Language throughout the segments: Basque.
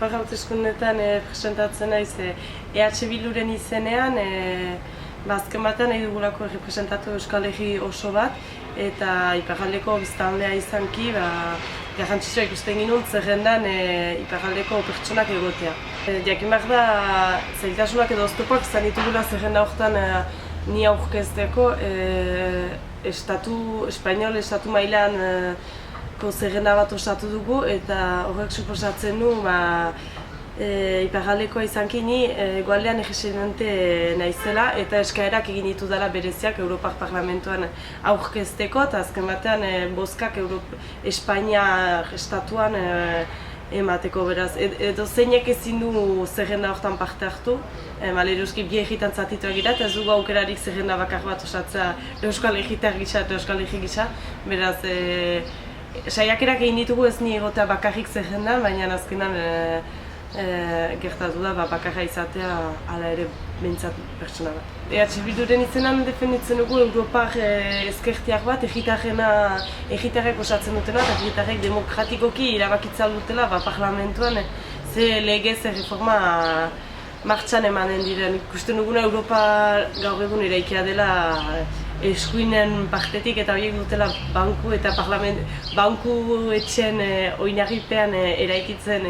Europar hauteskundeetan presentatzen naiz EH Bilduren izenean, azken batean nahi dugulako representatu Euskal Herri oso bat, eta iparraldeko biztanlea izanki, garrantzitsua ikusten ginuen zerrendan iparraldeko pertsonak egotea. Jakin behar da, zailtasunak edo oztopoak izan ditugula zerrenda horretan ni aurkezteko, Espainol estatu mailan zerrenda bat osatu dugu, eta horrek suposatzen du iparraldekoa izanki ni egoaldean egisenante naizela eta eskaerak egin ditu dela bereziak Europar Parlamentuan aurkezteko, eta azken batean bozkak Espainia estatuan emateko, beraz. Edo zeinek ezin du zerrenda horretan parte hartu, maleruski bi egitan zatituak gira, eta ez dugu aukerarik zerrenda bakar bat osatzea Euskal Egitar gisa eta Euskal Egi gisa, beraz saiakerak egin ditugu ez ni egotea bakarrik zerrendan, baina azkenan gertatu da bakarra izatea hala ere behintzat pertsona bat. EH Bilduren izenan defenditzen dugu Europar ezkertiak bat, egitarrek osatzen dutela eta egitarrek demokratikoki irabakitza dutela parlamentuan ze legez reforma martxan emanen diren. Ikusten duguna Europa gaur egun eraikia dela eskuinen partetik eta horiek dutela banku eta banku etxen oinarripean eraikitzen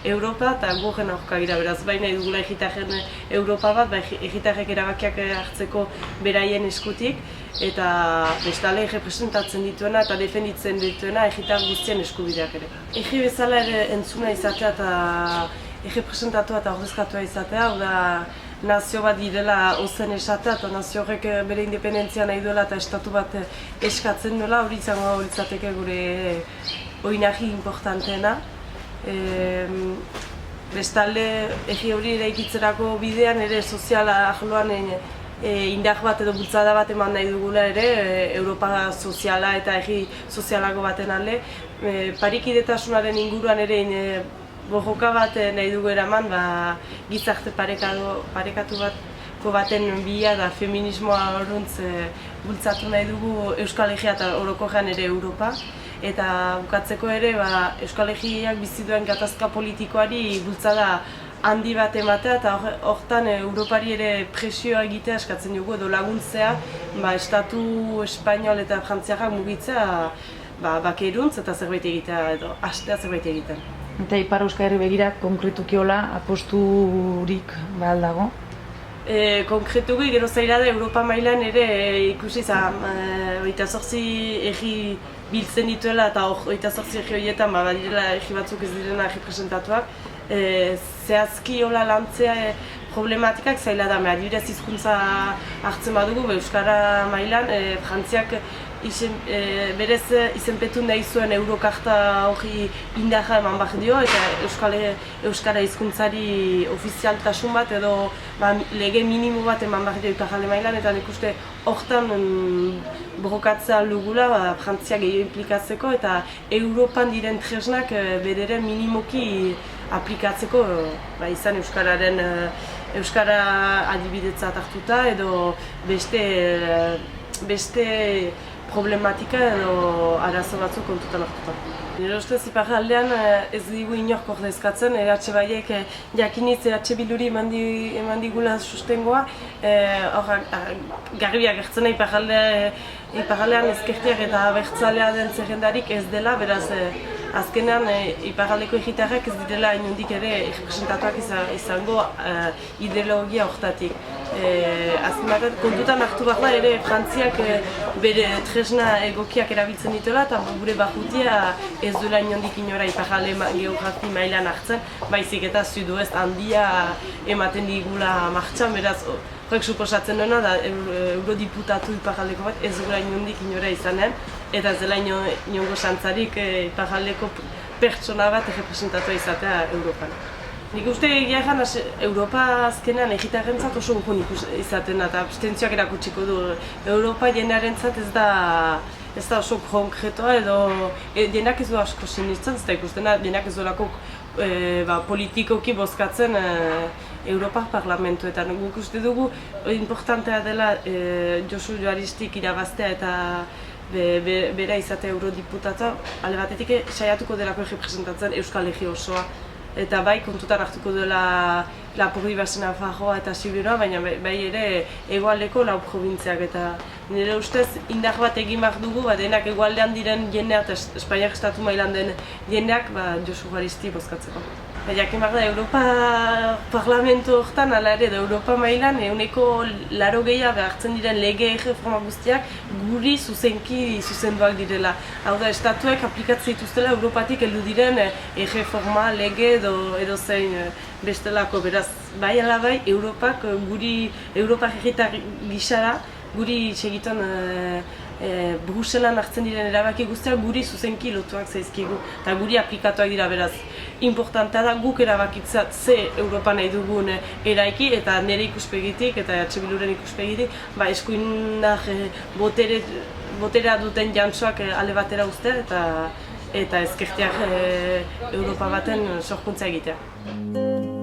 Europa, eta goren aurka gira, beraz baina dugula egitarren Europa bat, egitarrek erabakiak hartzeko beraien eskutik, eta bestale representatzen dituena eta defenditzen dituena egitar guztien eskubideak ere. Egi bezala ere entzuna izatea eta errepresentatua eta ordezkatua izatea, hau da nazio bat direla ozen esatea eta nazio horrek bere independentzia nahi duela eta estatu bat eskatzen duela, hori izango litzateke gure oinarri importanteena. Bestalde, egi hori eraikitzerako bidean ere soziala ahloan indar bat edo bultzada bat eman nahi dugula ere, Europa soziala eta egi sozialako baten alde. Parikidetasunaren inguruan ere borroka bat nahi dugu eraman, gizarte parekatu baten bila da feminismoa horuntz bultzatu nahi dugu Euskal Herria eta orokorrean ere Europa. Eta bukatzeko ere Euskal Herriak bizi duen gatazka politikoari bultzada handi bat ematea, eta horretan Europari ere presioa egitea eskatzen dugu edo laguntzea Estatu Espainol eta Frantziarrak mugitzea bakeruntz eta zerbait egitea edo hastea zerbait egiten. Eta Ipar Euskal Herri begira konkretuki hola aposturik dago? Konkretuki gero zaila da Europa mailan ere ikusi 28 egi biltzen dituela eta 28 egi horietan badirela egi batzuk ez direna representatuak. Zehazki hola lantzea problematikak zaila da, adibidez hizkuntza hartzen badugu Euskara mailan, Frantziak berez izenpetu nahi zuen Eurokarta hori indarra eman behar dio, eta Euskara hizkuntzari ofizialtasun bat edo lege minimo bat eman behar dio iparralde mailan, eta nik uste horretan borrokatzea dugula Frantziak gehiago implikatzeko eta Europan diren tresnak bederen minimoki aplikatzeko, izan Euskara adibidetzat hartuta edo beste problematika edo arazo batzuk kontutan hartuta. Nire ustez iparraldean ez digu inork ordezkatzen, EH Baiek jakinitz EH Bilduri eman digula sustengoa, garbiak gertzen iparraldean ezkertiak eta abertzalea den zerrendarik ez dela, beraz azkenean iparraldeko egitarrak ez direla inondik ere representatuak izango ideologia horretatik. Azken kontutan hartu behar da ere Frantziak bere tresna egokiak erabiltzen dituela eta gure barrutia ez duela inondik inora iparralde geografi mailan hartzen, baizik eta sudoest handia ematen digula martxan, beraz horrek suposatzen duena da eurodiputatu iparraldeko bat ez duela inondik inora izanen, eta ez dela inongo xantzarik iparraldeko pertsona bat representatua izatea Europan. Nik uste egia egan Europa azkenean egitarrentzat oso urrun izaten da, eta abstentzioak erakutsiko du. Europa jendearentzat ez da oso konkretoa edo jendeak ez du asko sinitzen, ez da ikusten da jendeak ez duelako politikoki bozkatzen Europar Parlamentuetan. Guk uste dugu importantea dela Josu Joaristik irabaztea eta bera izatea eurodiputata, alde batetik saiatuko delako representatzen Euskal Herri osoa eta bai kontutan hartuko duela Lapurdi Basen Nafarroa eta Sibiroa, baina bai ere hegoaldeko 4 probintziak, eta nire ustez indar bat egin behar dugu, denak hegoaldean diren jendeak eta Espainiak estatu mailan den jendeak Josu Garisti bozkatzeko. Jakin behar da, Europa Parlamentu horretan, ala ere, Europa mailan, 80% behartzen diren lege erreforma guztiak guri zuzenki zuzenduak direla. Hau da, estatuek aplikatzen dituztela Europatik heldu diren erreforma, lege edo zein bestelako. Beraz, bai ala bai, Europak guri, Europa herritar gisara, guri segiton Bruselan hartzen diren erabaki guztiak guri zuzenki lotuak zaizkigu eta guri aplikatuak dira, beraz. Importantea da guk erabakitzat ze Europa nahi dugun eraiki, eta nire ikuspegitik eta EH Bilduren ikuspegitik eskuindar boterea duten jantzoak alde batera uztea eta ezkertiak Europa baten sorkuntza egitea.